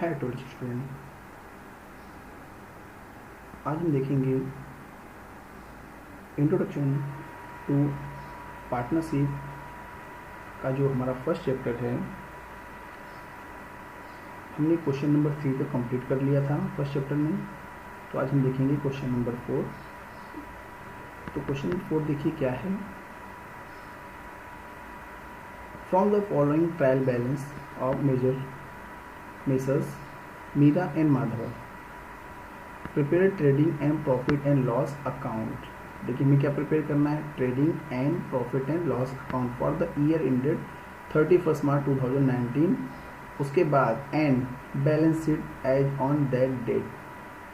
Hi to student, आज हम देखेंगे इंट्रोडक्शन टू पार्टनरशिप का जो हमारा फर्स्ट चैप्टर है। हमने क्वेश्चन नंबर 3 तो कंप्लीट कर लिया था फर्स्ट चैप्टर में, तो आज हम देखेंगे क्वेश्चन नंबर 4। तो क्वेश्चन नंबर 4 देखिए क्या है। From the following trial balance of Messrs Meera and Madhav prepare trading and profit and loss account. देखिए हमें क्या प्रिपेयर करना है, trading and profit and loss account for the year ended 31 March 2019। उसके बाद and balance sheet as on that date,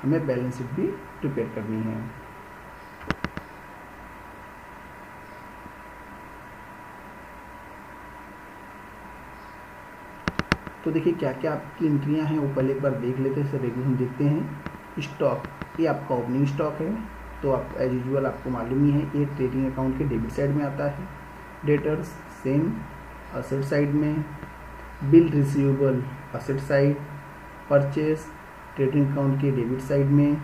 हमें balance sheet भी prepare करनी है। तो देखिए क्या क्या आपकी एंट्रियां हैं वो पहले एक बार देख लेते हैं। रेगुलर हम देखते हैं। स्टॉक, ये आपका ओपनिंग स्टॉक है, तो आप एज यूजुअल आपको मालूम ही है ये ट्रेडिंग अकाउंट के डेबिट साइड में आता है। डेटर्स सेम असेट साइड में। Bill receivable asset side. Purchase trading account के डेबिट साइड में।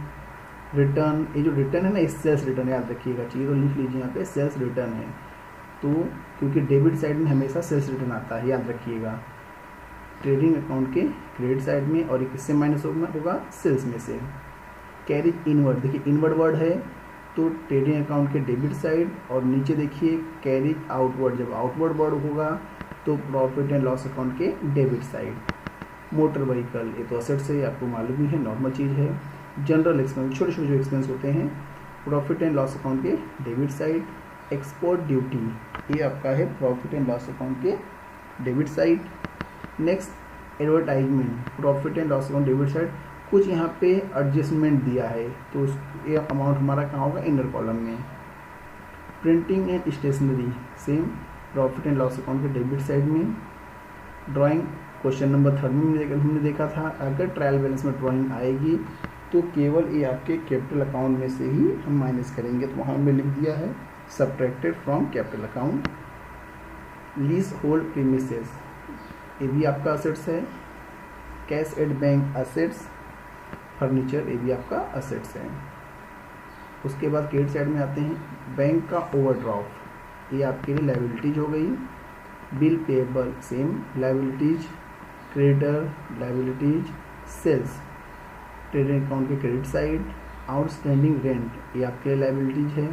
रिटर्न, ये जो रिटर्न है ना, इस सेल्स रिटर्न याद रखिएगा, चाहिए तो लिख लीजिए यहाँ पे सेल्स रिटर्न है, तो क्योंकि डेबिट साइड में हमेशा सेल्स रिटर्न आता है, याद रखिएगा। ट्रेडिंग अकाउंट के क्रेडिट साइड में, और एक किससे माइनस होगा, सेल्स में से। कैरिज इनवर्ड, देखिए इनवर्ड वर्ड है तो ट्रेडिंग अकाउंट के डेबिट साइड, और नीचे देखिए कैरिज आउटवर्ड, जब आउटवर्ड वर्ड होगा तो प्रॉफिट एंड लॉस अकाउंट के डेबिट साइड। मोटर व्हीकल, ये तो असेट से आपको मालूम ही है, नॉर्मल चीज़ है। जनरल एक्सपेंस, छोटे छोटे जो एक्सपेंस होते हैं, प्रॉफिट एंड लॉस अकाउंट के डेबिट साइड। एक्सपोर्ट ड्यूटी, ये आपका है प्रॉफिट एंड लॉस अकाउंट के debit side. Next advertisement, profit and loss account debit side. कुछ यहाँ पे एडजस्टमेंट दिया है तो ये अमाउंट हमारा कहाँ होगा, इनर कॉलम में। Printing and stationery same profit and loss account के डेबिट साइड में। ड्राइंग, क्वेश्चन नंबर 3 में हमने देखा था, अगर ट्रायल बैलेंस में ड्राइंग आएगी तो केवल ये आपके कैपिटल अकाउंट में से ही हम माइनस करेंगे, तो वहाँ हमने लिख दिया है subtracted from capital account. Lease hold premises, ये भी आपका असेट्स है। Cash at bank assets. Furniture, ये भी आपका असेट्स है। उसके बाद क्रेडिट साइड में आते हैं। बैंक का ओवरड्राफ्ट, ये आपके लिए लायबिलिटीज हो गई। Bill payable same liabilities. Creditor liabilities. Sales trading account के क्रेडिट साइड। आउटस्टैंडिंग रेंट, ये आपके लिए लायबिलिटीज है।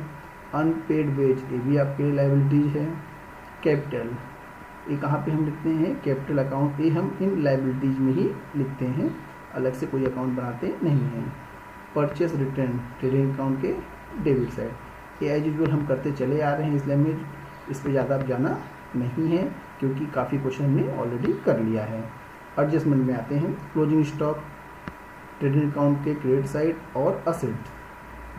अनपेड वेज, ये भी आपके लिए लायबिलिटीज है। कैपिटल, ये कहाँ पे हम लिखते हैं, कैपिटल अकाउंट, ये हम इन लायबिलिटीज में ही लिखते हैं, अलग से कोई अकाउंट बनाते नहीं हैं। परचेस रिटर्न ट्रेडिंग अकाउंट के डेबिट साइड, ये एज यूजुअल हम करते चले आ रहे हैं, इसलिए हमें इस पर ज़्यादा अब जाना नहीं है क्योंकि काफ़ी क्वेश्चन हमने ऑलरेडी कर लिया है। एडजस्टमेंट में आते हैं। क्लोजिंग स्टॉक ट्रेडिंग अकाउंट के क्रेडिट साइड और asset.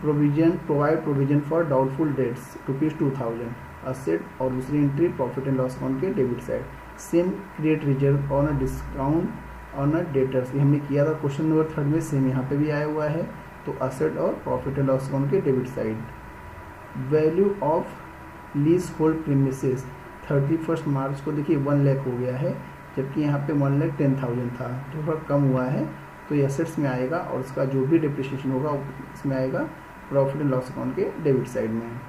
Provision, provide provision for doubtful debts ₹2000 asset, और दूसरी entry profit and loss account के debit side. Same create reserve on a discount on a debtors, ये हमने किया था क्वेश्चन नंबर 3 में, सेम यहाँ पे भी आया हुआ है, तो असेट और प्रॉफिट एंड लॉस अकाउंट के debit side. Value of lease hold premises 31 मार्च को देखिए 1 लाख हो गया है, जबकि यहाँ पे 1,10,000 था, तो थोड़ा कम हुआ है, तो ये असेट्स में आएगा, और उसका जो भी डिप्रिसिएशन होगा इसमें आएगा प्रॉफिट एंड लॉस अकाउंट के डेबिट साइड में।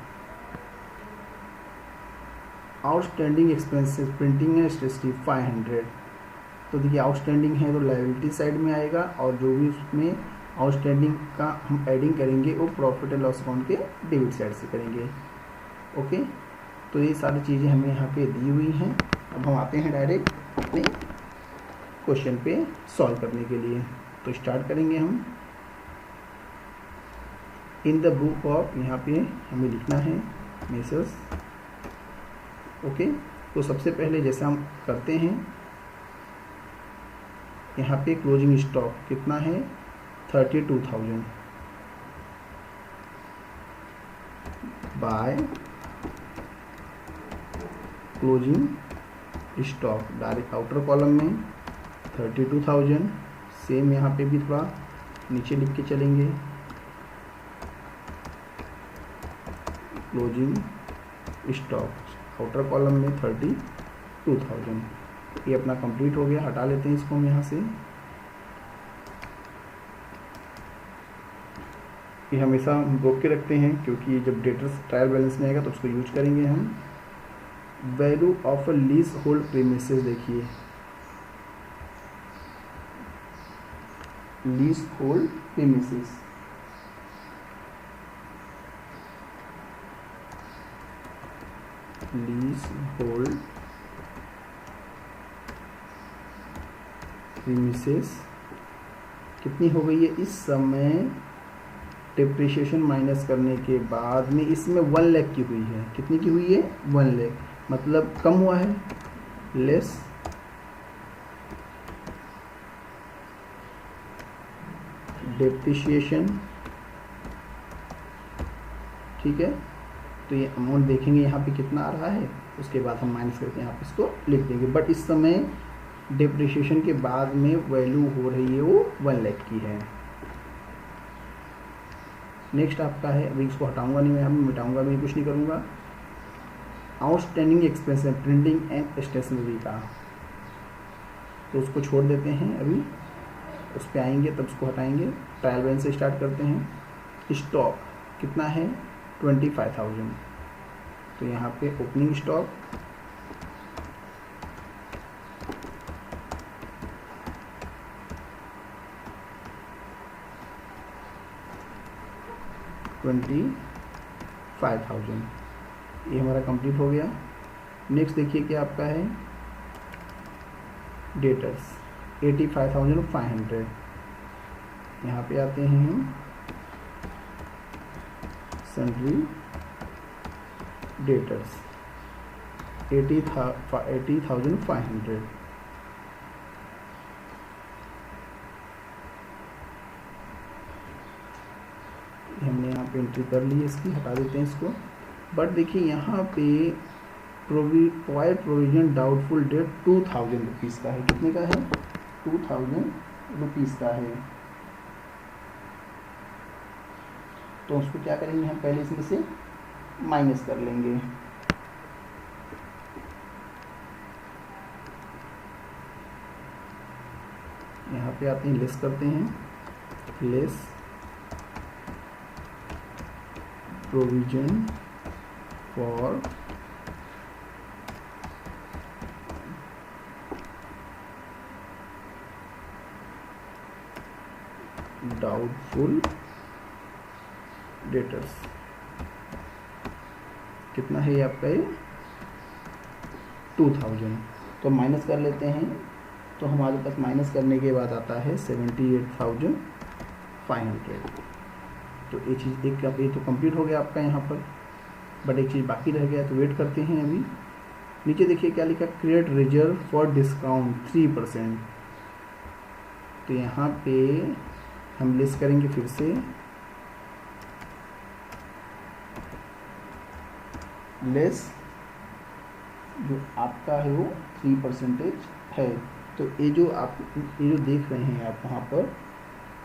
Outstanding expenses printing and stationery 500, तो देखिए आउटस्टैंडिंग है तो लायबिलिटी साइड में आएगा, और जो भी उसमें आउटस्टैंडिंग का हम एडिंग करेंगे वो प्रॉफिट एंड लॉस अकाउंट के डेबिट साइड से करेंगे। ओके, तो ये सारी चीज़ें हमें यहाँ पे दी हुई हैं। अब हम आते हैं डायरेक्ट अपने क्वेश्चन पे सॉल्व करने के लिए। तो स्टार्ट करेंगे हम। इन द बुक ऑफ, यहाँ पे हमें लिखना है मेसर्स। ओके, तो सबसे पहले जैसा हम करते हैं, यहाँ पे क्लोजिंग स्टॉक कितना है, 32,000 by closing stock, direct outer column में 32,000। सेम यहाँ पे भी थोड़ा नीचे लिख के चलेंगे, क्लोजिंग स्टॉक आउटर कॉलम में 32,000। ये अपना कंप्लीट हो गया, हटा लेते हैं इसको हम यहाँ से। ये हमेशा हम रोक के रखते हैं, क्योंकि जब डेटर्स ट्रायल बैलेंस में आएगा तो उसको यूज करेंगे हम। Value of a lease hold premises, देखिए lease hold premises, lease hold premises कितनी हो गई है इस समय, डिप्रिशिएशन माइनस करने के बाद में इसमें 1 लाख की हुई है। कितनी की हुई है? 1 लाख, मतलब कम हुआ है, लेस डिप्रिशिएशन। ठीक है, तो ये अमाउंट देखेंगे यहाँ पे कितना आ रहा है, उसके बाद हम माइनस करके यहाँ पे इसको लिख देंगे। बट इस समय डिप्रिशिएशन के बाद में वैल्यू हो रही है वो 1 लाख की है। नेक्स्ट आपका है, अभी इसको हटाऊंगा नहीं मैं, यहाँ मिटाऊंगा भी, कुछ नहीं करूँगा। आउटस्टैंडिंग एक्सपेंस है प्रिंटिंग एंड स्टेशनरी का, तो उसको छोड़ देते हैं, अभी उस पर आएंगे तब उसको हटाएंगे। ट्रायल बैलेंस से स्टार्ट करते हैं। स्टॉक कितना है? 25,000। तो यहाँ पे ओपनिंग स्टॉक $25,000, ये हमारा कंप्लीट हो गया। नेक्स्ट देखिए क्या आपका है, डेटर्स 85,500। यहाँ पे आते हैं हम सन्ड्री डेटर्स 80,500। हमने यहाँ पे एंट्री कर ली है इसकी, हटा देते हैं इसको। बट देखिए यहाँ पे provide provision doubtful debt 2,000 rupees का है। कितने का है? 2,000 रुपीज़ का है। तो उसको क्या करेंगे हम, पहले इसमें से माइनस कर लेंगे। यहाँ पे आते हैं, लेस करते हैं, less provision for doubtful debtors. कितना है ये आपका? ये 2,000। तो माइनस कर लेते हैं, तो हमारे पास माइनस करने के बाद आता है 78,500। तो ये चीज़ एक, ये तो कंप्लीट हो गया आपका यहाँ पर, बट एक चीज़ बाकी रह गया, तो वेट करते हैं अभी। नीचे देखिए क्या लिखा, क्रिएट रिजर्व फॉर डिस्काउंट 3%। तो यहाँ पे हम लिस्ट करेंगे फिर से, लेस जो आपका है वो 3% है। तो ये जो आप ये जो देख रहे हैं आप वहाँ पर,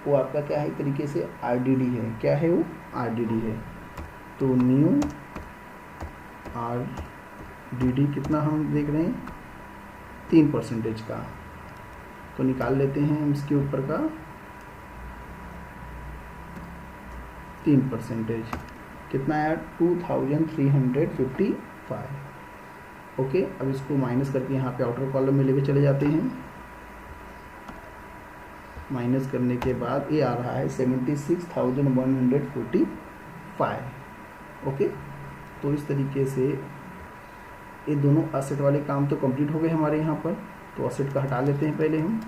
वो आपका क्या है, तरीके से RDD है। क्या है वो? RDD है। तो न्यू RDD कितना हम देख रहे हैं? 3% का। तो निकाल लेते हैं हम इसके ऊपर का 3%। कितना आया? 2,355। ओके, अब इसको माइनस करके यहाँ पे आउटर कॉलम में लेके चले जाते हैं। माइनस करने के बाद ये आ रहा है 76,145। ओके, तो इस तरीके से ये दोनों असेट वाले काम तो कंप्लीट हो गए हमारे यहाँ पर। तो असेट का हटा लेते हैं पहले हम,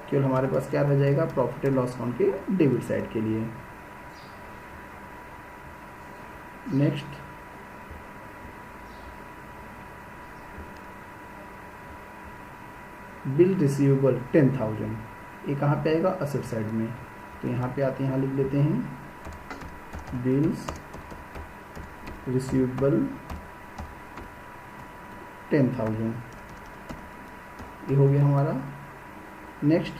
केवल हमारे पास क्या रह जाएगा, प्रॉफिट एंड लॉस अकाउंट के डेबिट साइड के लिए। नेक्स्ट बिल रिसीवेबल 10,000, ये कहाँ पे आएगा? असेट साइड में। तो यहाँ पे आते हैं, यहाँ लिख लेते हैं बिल्स रिसीवेबल 10,000, ये हो गया हमारा। नेक्स्ट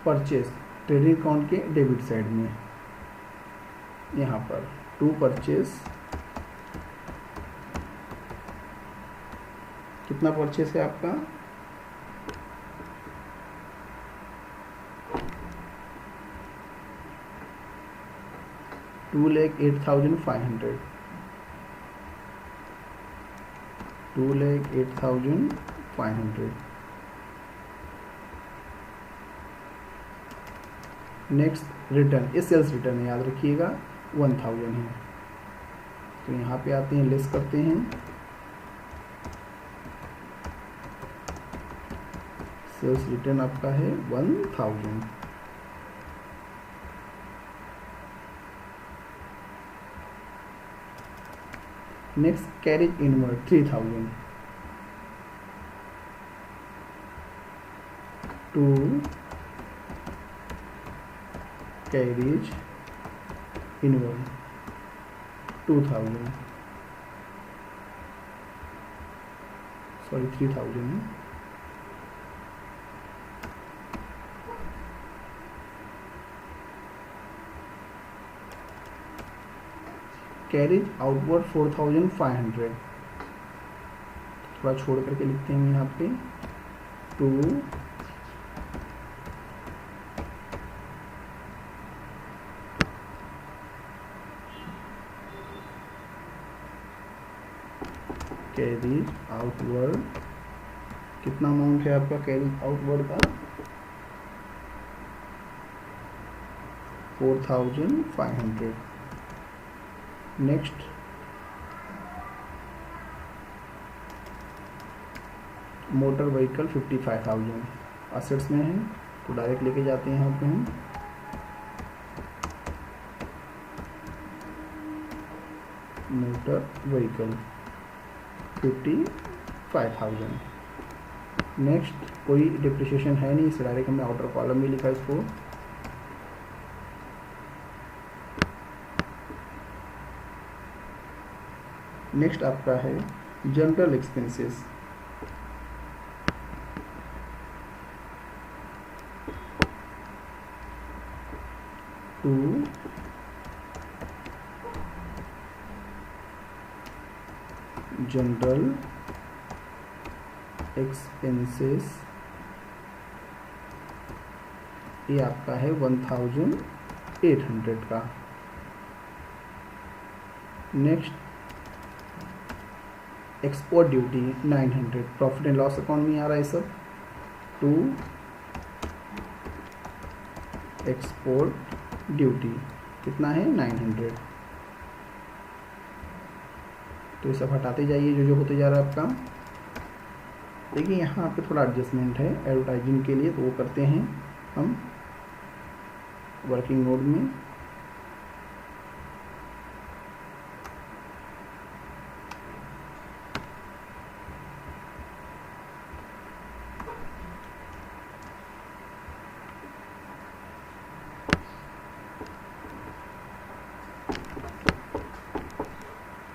परचेज ट्रेडिंग अकाउंट के डेबिट साइड में, यहाँ पर टू परचेज कितना परचेस है आपका, 2,08,500, 2,08,500। नेक्स्ट रिटर्न, ये सेल्स रिटर्न है, याद रखिएगा 1,000 है। तो यहाँ पे आते हैं, लेस करते हैं, सेल्स रिटर्न आपका है 1,000। Next carriage inward 3,000 to carriage inward 2,000, sorry 3,000 है। कैरेज आउटवर्ड 4,500, थोड़ा छोड़ करके लिखते हैं यहाँ पे, टू कैरेज आउटवर्ड, कितना अमाउंट है आपका कैरेज आउटवर्ड का, 4,500। नेक्स्ट मोटर व्हीकल 55,000 असेट्स में है, तो डायरेक्ट लेके जाते हैं यहाँ पे हम, मोटर व्हीकल 55,000। नेक्स्ट कोई डिप्रिसिएशन है नहीं, इसे डायरेक्ट हमने आउटर कॉलम में लिखा इसको। नेक्स्ट आपका है general expenses, to general expenses, ये आपका है 1,800 का। Next export duty 900, profit and loss account में आ रहा है सब, टू एक्सपोर्ट ड्यूटी कितना है 900। तो ये सब हटाते जाइए जो जो होते जा रहा है आपका। देखिए यहाँ पे थोड़ा एडजस्टमेंट है एडवर्टाइजिंग के लिए, तो वो करते हैं हम वर्किंग मोड में।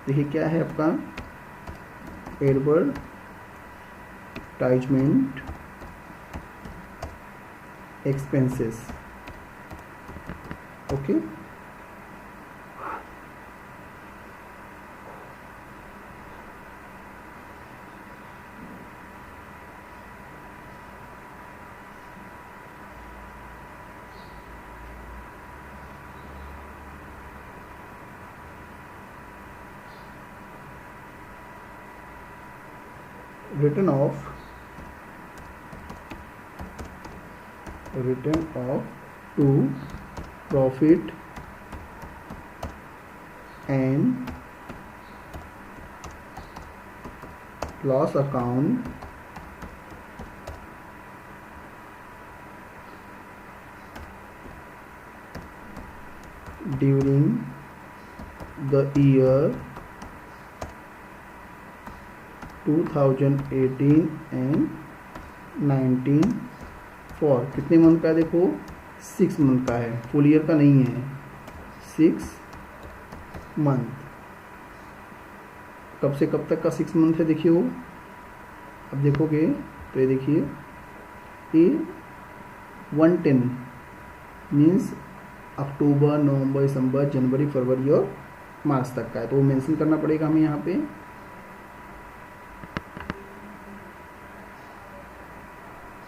देखिए क्या है आपका advertisement expenses, okay. return of to profit and loss account during the year 2018 and 19 for कितने मंथ का है, देखो 6 मंथ का है, फुल ईयर का नहीं है, 6 मंथ। कब से कब तक का 6 मंथ है, देखिए वो अब देखोगे तो ये देखिए ये 110 मीन्स अक्टूबर, नवंबर, दिसंबर, जनवरी, फरवरी और मार्च तक का है, तो वो मेंशन करना पड़ेगा हमें यहाँ पे।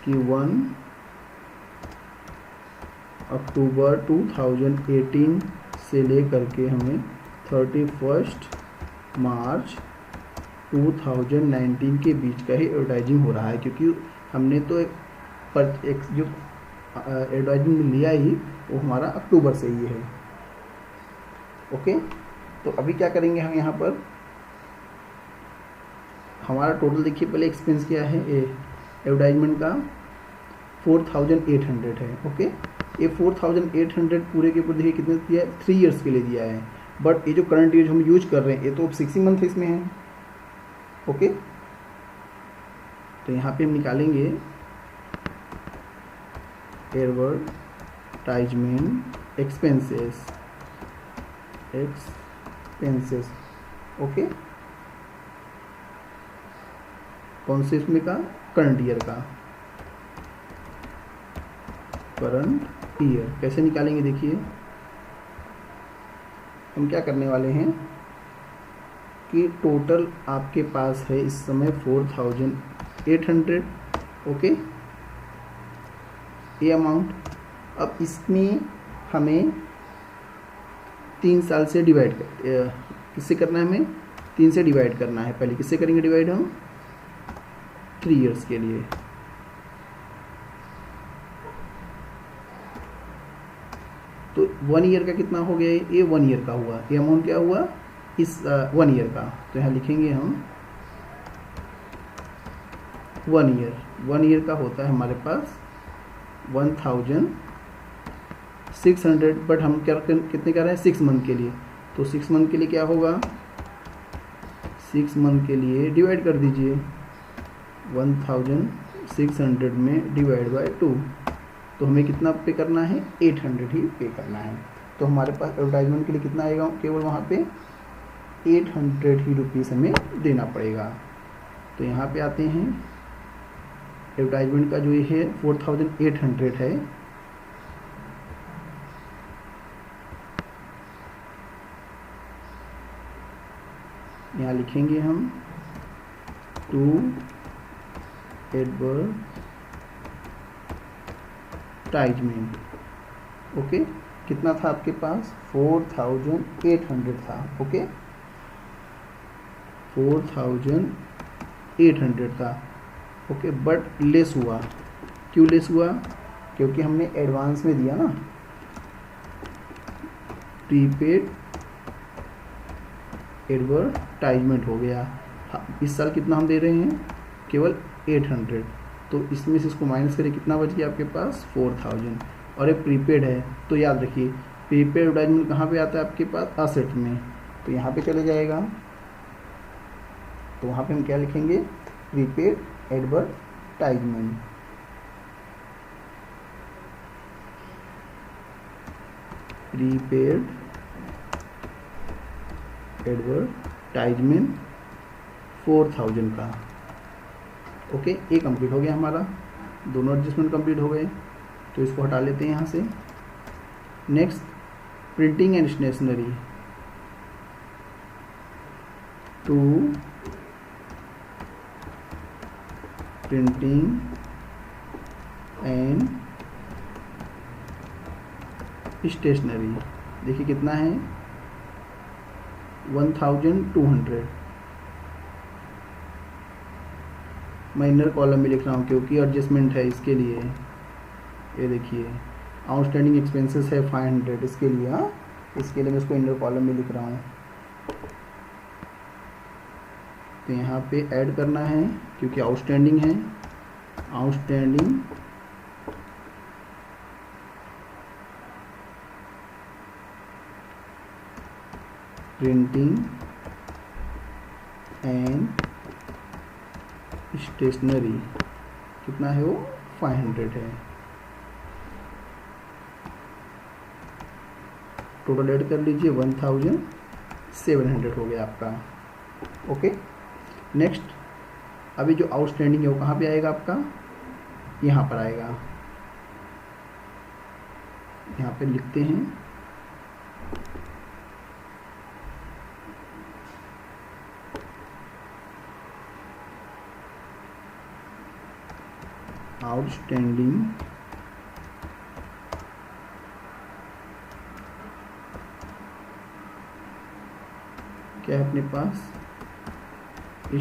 कि 1 अक्टूबर 2018 से लेकर के हमें 31 मार्च 2019 के बीच का ही एडवर्टाइजिंग हो रहा है, क्योंकि हमने तो एक जो एडवर्टाइजिंग लिया ही वो हमारा अक्टूबर से ही है। ओके, तो अभी क्या करेंगे हम यहाँ पर, हमारा टोटल देखिए पहले एक्सपेंस क्या है एडवर्टाइजमेंट का 4800 है। ओके, ये 4800 पूरे के पूरे देखिए कितने दिया है, 3 ईयर्स के लिए दिया है। बट ये जो करंट ईयर हम यूज कर रहे हैं ये तो 6 मंथ इसमें है। ओके, तो यहाँ पे हम निकालेंगे एडवर्टाइजमेंट एक्सपेंसेस। ओके, कौन से इसमें का, करंट ईयर का, करंट ईयर कैसे निकालेंगे देखिए, हम क्या करने वाले हैं कि टोटल आपके पास है इस समय 4800। ओके, ये अमाउंट, अब इसमें हमें 3 साल से डिवाइड किससे करना है, हमें 3 से डिवाइड करना है। पहले किससे करेंगे डिवाइड हम, 3 ईयर्स के लिए। तो 1 ईयर का कितना हो गया, ये 1 ईयर का हुआ, ये अमाउंट क्या हुआ इस 1 ईयर का। तो यहाँ लिखेंगे हम 1 ईयर का होता है हमारे पास 1600। बट हम क्या कितने कर रहे हैं, 6 मंथ के लिए। तो 6 मंथ के लिए क्या होगा, 6 मंथ के लिए डिवाइड कर दीजिए 1600 में डिवाइड बाय 2, तो हमें कितना पे करना है, 800 ही पे करना है। तो हमारे पास एडवर्टाइजमेंट के लिए कितना आएगा, केवल वहाँ पे 800 ही रुपीज़ हमें देना पड़ेगा। तो यहाँ पे आते हैं, एडवर्टाइजमेंट का जो ये है 4800 है, यहाँ लिखेंगे हम टू एडवर्टाइजमेंट। ओके, कितना था आपके पास, 4800 था। ओके, 4800 था। ओके, बट लेस हुआ, क्यों लेस हुआ, क्योंकि हमने एडवांस में दिया ना, प्रीपेड एडवर्टाइजमेंट हो गया। इस साल कितना हम दे रहे हैं, केवल 800। तो इसमें से इसको माइनस करें, कितना बच गया आपके पास, 4000। और ये प्रीपेड है, तो याद रखिए प्रीपेड एडवर्टाइजमेंट कहाँ पे आता है आपके पास, असेट में। तो यहाँ पे चले जाएगा, तो वहाँ पे हम क्या लिखेंगे, प्रीपेड एडवर्टाइजमेंट। प्रीपेड एडवर्टाइजमेंट 4000 का। ओके, ये कंप्लीट हो गया हमारा, दोनों एडजस्टमेंट कंप्लीट हो गए। तो इसको हटा लेते हैं यहाँ से। Next, printing and stationery, to printing and stationery, देखिए कितना है, 1200। मैं इनर कॉलम में लिख रहा हूँ क्योंकि एडजस्टमेंट है इसके लिए। ये देखिए आउटस्टैंडिंग एक्सपेंसेस है 500 इसके लिए, हाँ इसके लिए मैं इसको इनर कॉलम में लिख रहा हूँ। तो यहाँ पे ऐड करना है क्योंकि आउटस्टैंडिंग है, आउटस्टैंडिंग प्रिंटिंग एंड स्टेशनरी कितना है वो, 500 है। टोटल ऐड कर लीजिए 1700 हो गया आपका। ओके, नेक्स्ट, अभी जो आउटस्टैंडिंग है वो कहाँ पे आएगा आपका, यहाँ पर आएगा। यहाँ पे लिखते हैं आउटस्टैंडिंग क्या है अपने पास,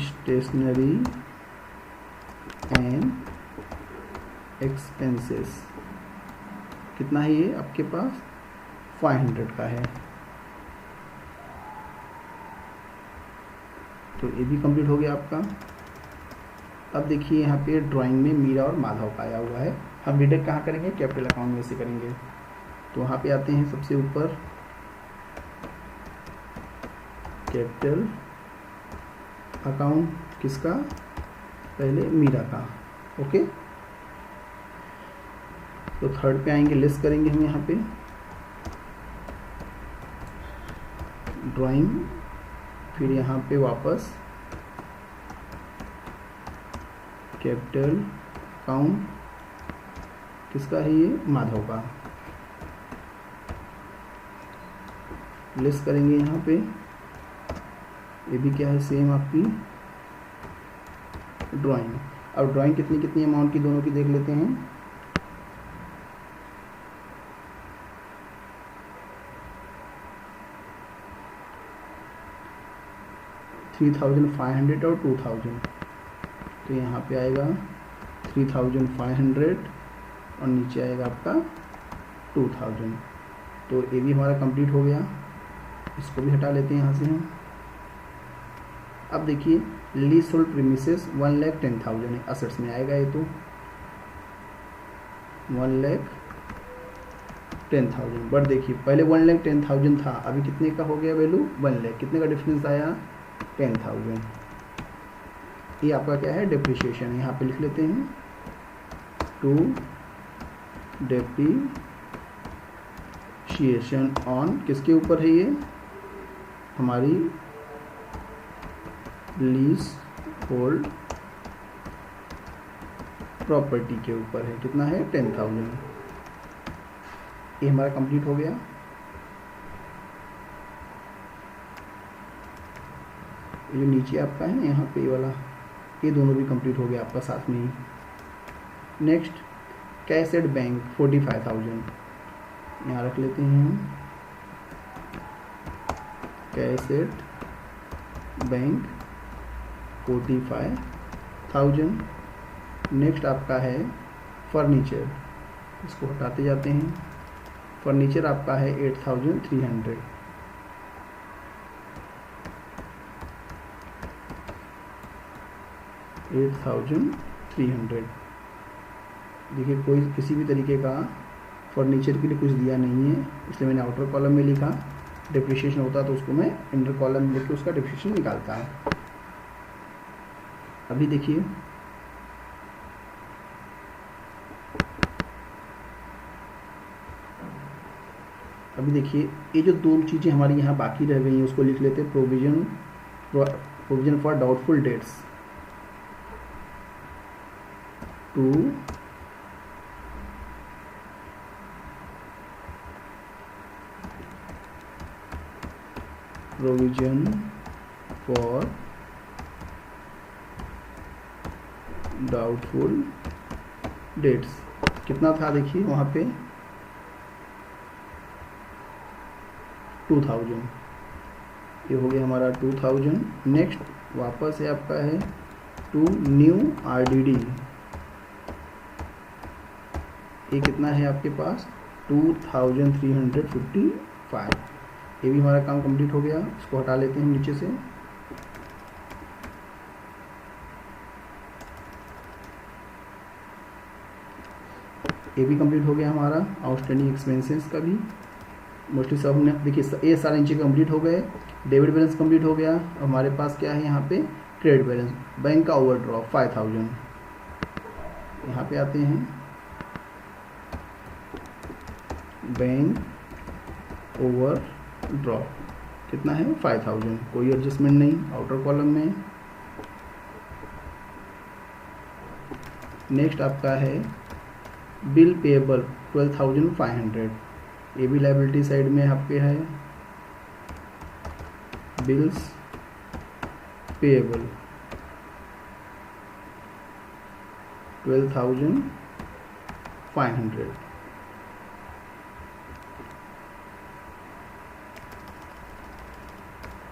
स्टेशनरी एंड एक्सपेंसेस। कितना है ये आपके पास, 500 का है। तो ये भी कंप्लीट हो गया आपका। अब देखिए यहाँ पे ड्राइंग में मीरा और माधव का आया हुआ है। हम डिडक्ट कहाँ करेंगे, कैपिटल अकाउंट में से करेंगे। तो वहाँ पे आते हैं सबसे ऊपर कैपिटल अकाउंट, किसका, पहले मीरा का। ओके, तो थर्ड पे आएंगे, लेस करेंगे हम यहाँ पे ड्राइंग, फिर यहाँ पे वापस कैपिटल अकाउंट, किसका है ये, माधव का। लेस करेंगे यहाँ पे, ये भी क्या है, सेम आपकी ड्राइंग। अब ड्राइंग कितनी कितनी अमाउंट की दोनों की देख लेते हैं। $3,500 और 2,000, तो यहाँ पे आएगा 3,500 और नीचे आएगा आपका 2,000। तो ये भी हमारा कंप्लीट हो गया, इसको भी हटा लेते हैं यहाँ से हम। अब देखिए लीज होल्ड प्रीमिसेस 1,10,000 है, असेट्स में आएगा ये, तो 1,10,000। बट देखिए पहले 1,10,000 था, अभी कितने का हो गया वैल्यू, 1 लाख। कितने का डिफरेंस आया, 10,000। ये आपका क्या है, डेप्रिसिएशन। यहाँ पे लिख लेते हैं टू डेप्रिसिएशन ऑन, किसके ऊपर है ये, हमारी लीज होल्ड प्रॉपर्टी के ऊपर है। कितना है, 10,000। ये हमारा कंप्लीट हो गया। ये नीचे आपका है यहाँ पे वाला, ये दोनों भी कंप्लीट हो गया आपका साथ में ही। नेक्स्ट कैश एट बैंक 45,000, यहाँ रख लेते हैं हम कैश एट बैंक 45,000। नेक्स्ट आपका है फर्नीचर, इसको हटाते जाते हैं। फर्नीचर आपका है 8,300। देखिए कोई किसी भी तरीके का फर्नीचर के लिए कुछ दिया नहीं है, इसलिए मैंने आउटर कॉलम में लिखा। डिप्रिसिएशन होता तो उसको मैं इंटर कॉलम में लिख के उसका डिप्रिसिएशन निकालता है। अभी देखिए ये जो दो चीज़ें हमारी यहाँ बाकी रह गई हैं उसको लिख लेते हैं। Provision for doubtful debts, to provision for doubtful debts. कितना था देखिए वहाँ पे 2,000, ये हो गया हमारा 2,000। नेक्स्ट वापस है आपका है टू न्यू RDD, ये कितना है आपके पास 2,355। ये भी हमारा काम कंप्लीट हो गया, इसको हटा लेते हैं नीचे से। ये भी कंप्लीट हो गया हमारा। आउटस्टैंडिंग एक्सपेंसेस का भी मोस्टली सब हमने देखिए ये सारे नीचे कंप्लीट हो गए। डेबिट बैलेंस कंप्लीट हो गया। हमारे पास क्या है यहाँ पे क्रेडिट बैलेंस, बैंक का ओवरड्रॉ 5,000। यहाँ पे आते हैं बैंक ओवरड्रॉ कितना है 5,000, कोई एडजस्टमेंट नहीं आउटर कॉलम में। नेक्स्ट आपका है बिल पेएबल 12,500, ये भी लाइबिलिटी साइड में आपके है। Bills payable 12,500।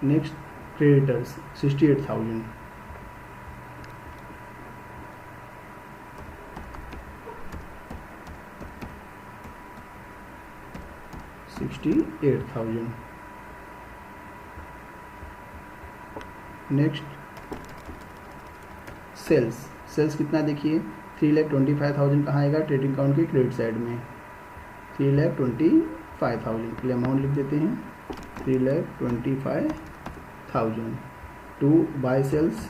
Next creditors 68,000। Next sales कितना देखिए 3,25,000 कहाँ आएगा, ट्रेडिंग अकाउंट के क्रेडिट साइड में 3,25,000 के लिए अमाउंट लिख देते हैं 3,25,000 टू बाय सेल्स।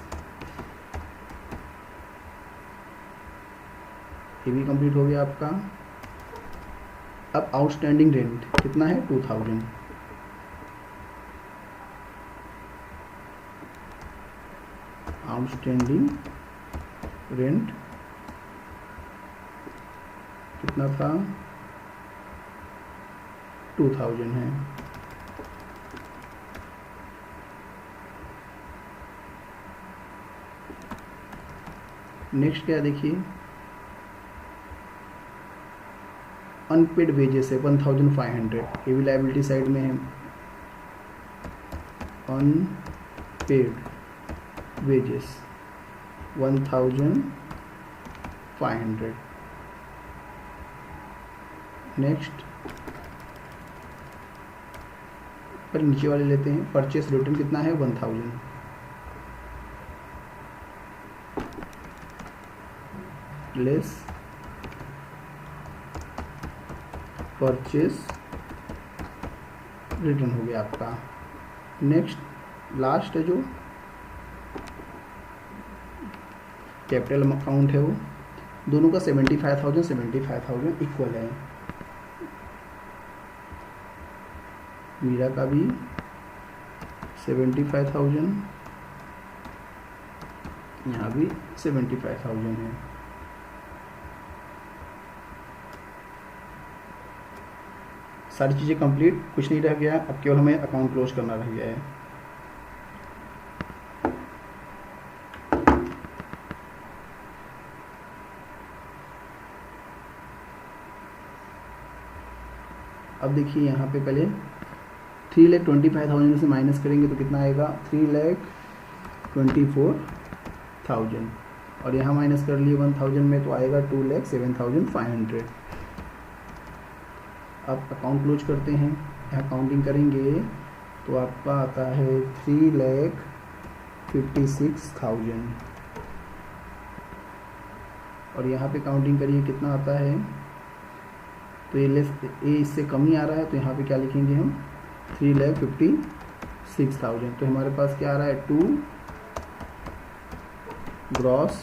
ये भी कंप्लीट हो गया आपका। अब आउटस्टैंडिंग रेंट कितना है 2,000। आउटस्टैंडिंग रेंट कितना था 2,000 है। नेक्स्ट क्या देखिए अनपेड वेजेस है 1,500, ये भी लाइबिलिटी साइड में है। Unpaid wages 1,500। नेक्स्ट पर नीचे वाले लेते हैं परचेस रिटर्न कितना है 1,000। लेस परचेस रिटर्न हो गया आपका। नेक्स्ट लास्ट है जो कैपिटल अकाउंट है वो दोनों का 75,000 इक्वल है। मीरा का भी 75,000, यहाँ भी 75,000 है। सारी चीज़ें कंप्लीट, कुछ नहीं रह गया। अब केवल हमें अकाउंट क्लोज करना रह गया है। अब देखिए यहाँ पे पहले 3,25,000 से माइनस करेंगे तो कितना आएगा 3,24,000 और यहाँ माइनस कर लिए 1,000 में तो आएगा 2,07,500। अब अकाउंट क्लोज करते हैं। यहाँ काउंटिंग करेंगे तो आपका आता है 3,56,000 और यहाँ पे काउंटिंग करिए कितना आता है तो ये इससे कम ही आ रहा है तो यहाँ पे क्या लिखेंगे हम 3,56,000। तो हमारे पास क्या आ रहा है 2 ग्रॉस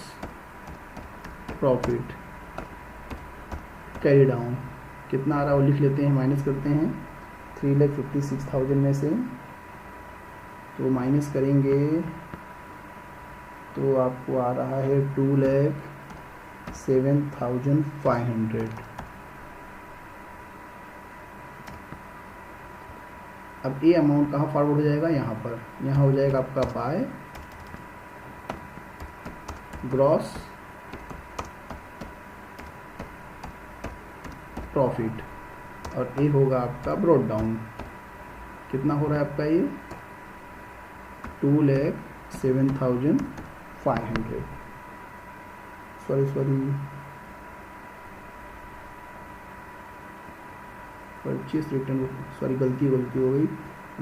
प्रॉफिट कैरी डाउन कितना आ रहा है वो लिख लेते हैं, माइनस करते हैं 3,56,000 में से तो माइनस करेंगे तो आपको आ रहा है 2,07,500। अब ये अमाउंट कहाँ फॉरवर्ड हो जाएगा, यहाँ पर, यहाँ हो जाएगा आपका बाय ग्रॉस प्रॉफिट और ये होगा आपका ब्रॉड डाउन। कितना हो रहा है आपका ये 2,07,500। सॉरी परचेस रिटर्न गलती हो गई।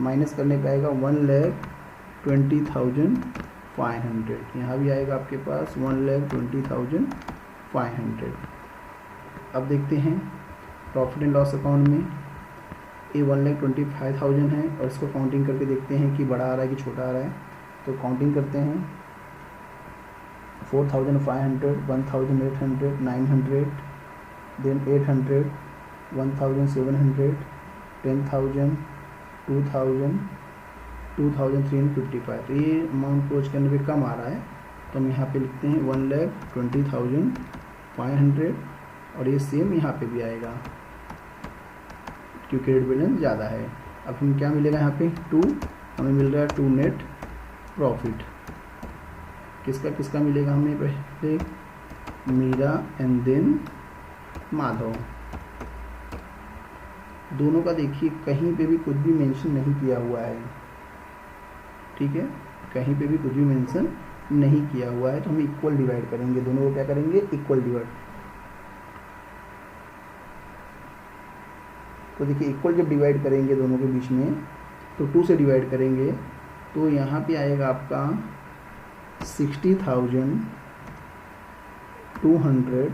माइनस करने पे आएगा 1,20,500। यहाँ भी आएगा आपके पास 1,20,500। अब देखते हैं प्रॉफिट एंड लॉस अकाउंट में ये 1,25,000 है और इसको काउंटिंग करके देखते हैं कि बड़ा आ रहा है कि छोटा आ रहा है। तो काउंटिंग करते हैं 4,500, 1,800, 900, देन 800, 1,700, 10,000, 2,000, 2,355। तो ये अमाउंट क्लोज करने पे कम आ रहा है तो हम यहाँ पे लिखते हैं 1,20,500 और ये सेम यहाँ पे भी आएगा क्योंकि क्रेडिट बैलेंस ज़्यादा है। अब हमें क्या मिलेगा यहाँ पे 2, हमें मिल रहा है 2 नेट प्रॉफिट। किसका मिलेगा हमें पहले मीरा एंड देन माधव। दोनों का देखिए कहीं पे भी कुछ भी मेंशन नहीं किया हुआ है, ठीक है, कहीं पे भी कुछ भी मेंशन नहीं किया हुआ है। तो हम इक्वल डिवाइड करेंगे, दोनों को क्या करेंगे, इक्वल डिवाइड। तो देखिए इक्वल जब डिवाइड करेंगे दोनों के बीच में, तो 2 से डिवाइड करेंगे, तो यहाँ पे आएगा आपका 60,200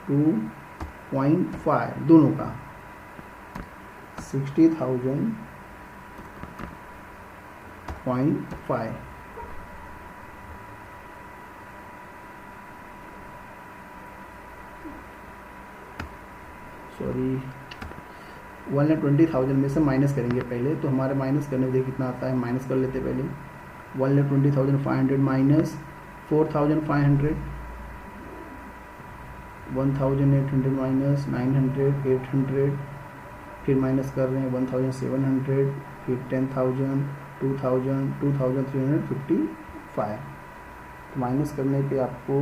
2.5 दोनों का 60,000.5। सॉरी 1,20,000 में से माइनस करेंगे पहले, तो हमारे माइनस करने में कितना आता है, माइनस कर लेते पहले। 1,20,500 माइनस 4,500, 1,800 माइनस 900, 800, फिर माइनस कर रहे हैं 1,700, फिर 10,000, 2,000, 2,355। माइनस करने पे आपको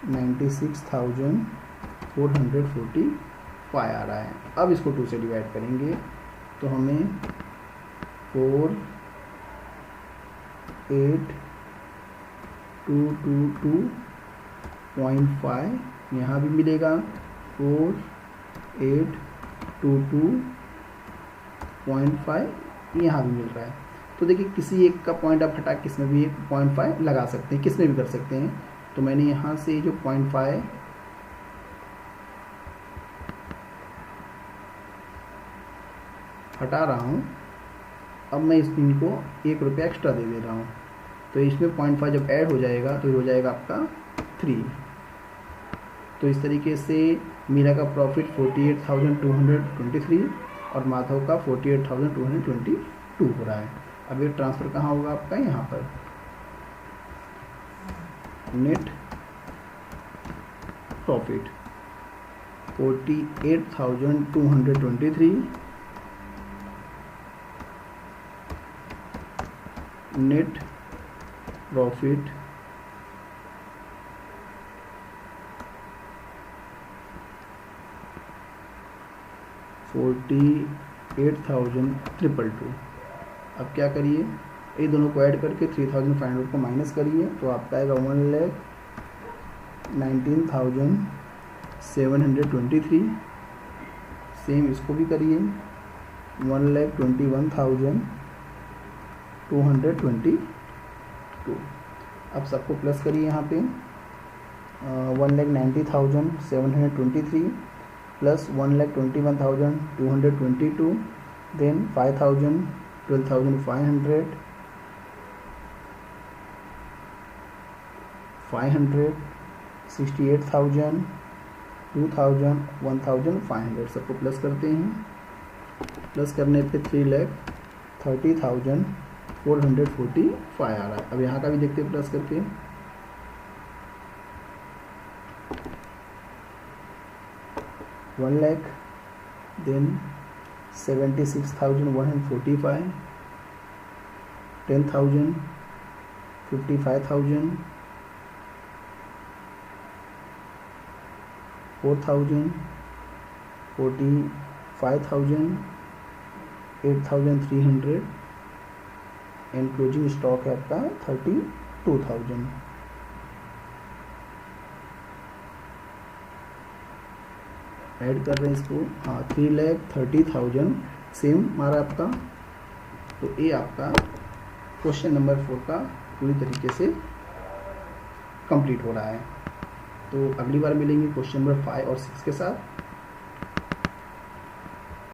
96,445 आ रहा है। अब इसको 2 से डिवाइड करेंगे, तो हमें 4,822.5 यहाँ भी मिलेगा, 4,822.5 यहाँ भी मिल रहा है। तो देखिए किसी एक का पॉइंट आप हटा के इसमें भी एक 0.5 लगा सकते हैं, किसमें भी कर सकते हैं। तो मैंने यहाँ से जो 0.5 हटा रहा हूँ, अब मैं इनको 1 रुपया एक्स्ट्रा दे दे रहा हूँ। तो इसमें 0.5 जब ऐड हो जाएगा तो ये हो जाएगा आपका 3। तो इस तरीके से मीरा का प्रॉफिट 48,223 और माधव का 48,222 हो रहा है। अब ये ट्रांसफ़र कहाँ होगा आपका, यहाँ पर नेट प्रॉफिट 48,223 नेट प्रॉफिट 48,322। अब क्या करिए, ये दोनों को ऐड करके 3,500 को माइनस करिए, तो आपका आएगा 1,19,723। सेम इसको भी करिए, 1,21,222। अब सबको प्लस करिए यहाँ पे, 1,90,723 प्लस 1,21,222, देन 5,000, 12,500, 500, 68,000, 2,000, 1,500 सबको प्लस करते हैं। प्लस करने पे 3,30,445 आ रहा है। अब यहाँ का भी देखते हैं प्लस करके, 1 lakh, then 76,145, 10,000, 55,000, 4,000, 45,000, 8,300 and closing stock है आपका 32,000। ऐड कर रहे हैं इसको, हाँ 3,30,000 सेम हमारा आपका। तो ये आपका क्वेश्चन नंबर 4 का पूरी तरीके से कंप्लीट हो रहा है। तो अगली बार मिलेंगे क्वेश्चन नंबर 5 और 6 के साथ।